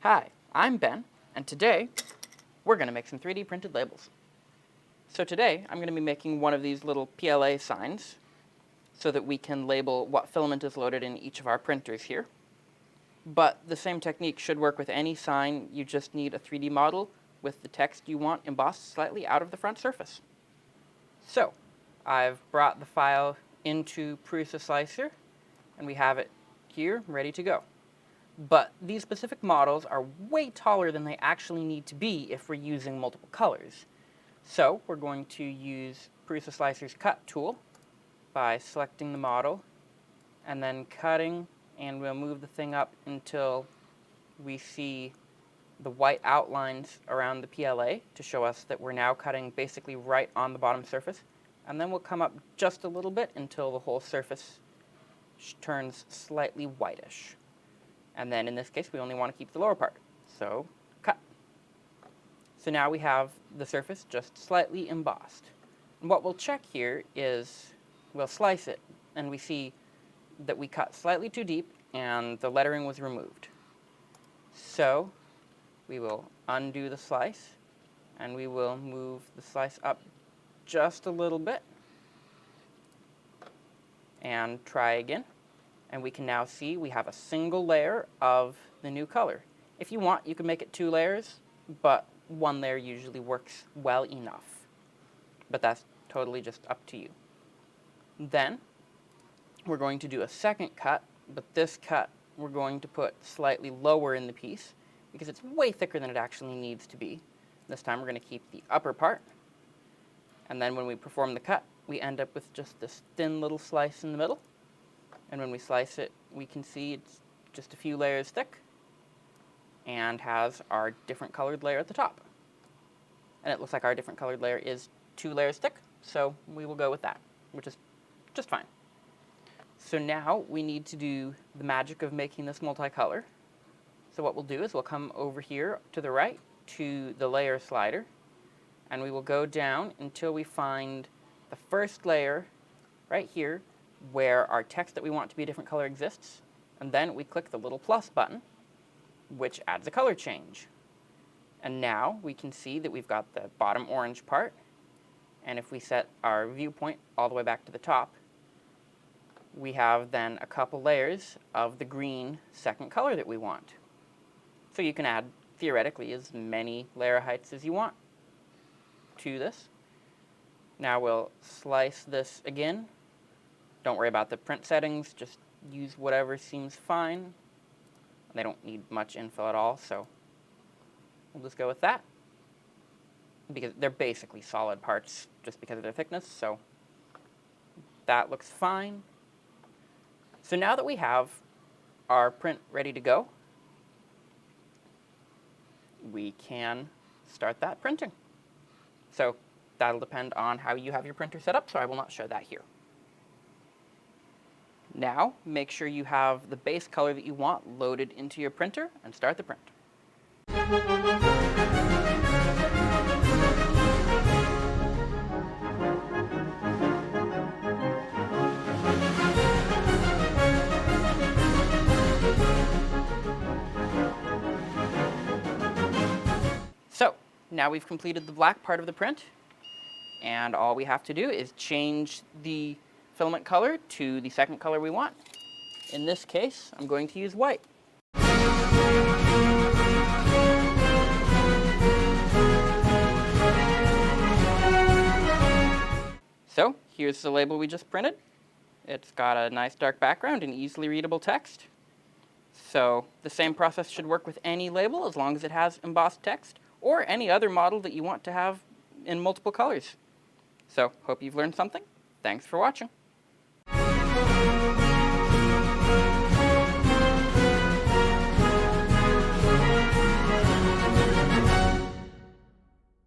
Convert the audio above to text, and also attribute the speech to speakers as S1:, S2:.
S1: Hi, I'm Ben, and today we're going to make some 3D printed labels. So today I'm going to be making one of these little PLA signs so that we can label what filament is loaded in each of our printers here. But the same technique should work with any sign. You just need a 3D model with the text you want embossed slightly out of the front surface. So I've brought the file into PrusaSlicer, and we have it here ready to go. But these specific models are way taller than they actually need to be if we're using multiple colors. So we're going to use PrusaSlicer's cut tool by selecting the model and then cutting, and we'll move the thing up until we see the white outlines around the PLA to show us that we're now cutting basically right on the bottom surface. And then we'll come up just a little bit until the whole surface turns slightly whitish. And then in this case, we only want to keep the lower part. So cut. So now we have the surface just slightly embossed. And what we'll check here is we'll slice it, and we see that we cut slightly too deep and the lettering was removed. So we will undo the slice, and we will move the slice up just a little bit and try again. And we can now see we have a single layer of the new color. If you want, you can make it 2 layers, but 1 layer usually works well enough. But that's totally just up to you. Then we're going to do a second cut, but this cut we're going to put slightly lower in the piece because it's way thicker than it actually needs to be. This time we're going to keep the upper part, and then when we perform the cut, we end up with just this thin little slice in the middle. And when we slice it, we can see it's just a few layers thick and has our different colored layer at the top. And it looks like our different colored layer is 2 layers thick, so we will go with that, which is just fine. So now we need to do the magic of making this multicolor. So what we'll do is we'll come over here to the right to the layer slider, and we will go down until we find the first layer right here where our text that we want to be a different color exists, and then we click the little plus button, which adds a color change. And now we can see that we've got the bottom orange part, and if we set our viewpoint all the way back to the top, we have then a couple layers of the green second color that we want. So you can add, theoretically, as many layer heights as you want to this. Now we'll slice this again. Don't worry about the print settings, just use whatever seems fine. They don't need much infill at all, so we'll just go with that. Because they're basically solid parts just because of their thickness, so that looks fine. So now that we have our print ready to go, we can start that printing. So that'll depend on how you have your printer set up, so I will not show that here. Now, make sure you have the base color that you want loaded into your printer and start the print. So, now we've completed the black part of the print, and all we have to do is change the filament color to the second color we want. In this case, I'm going to use white. So here's the label we just printed. It's got a nice dark background and easily readable text. So the same process should work with any label as long as it has embossed text or any other model that you want to have in multiple colors. So hope you've learned something. Thanks for watching.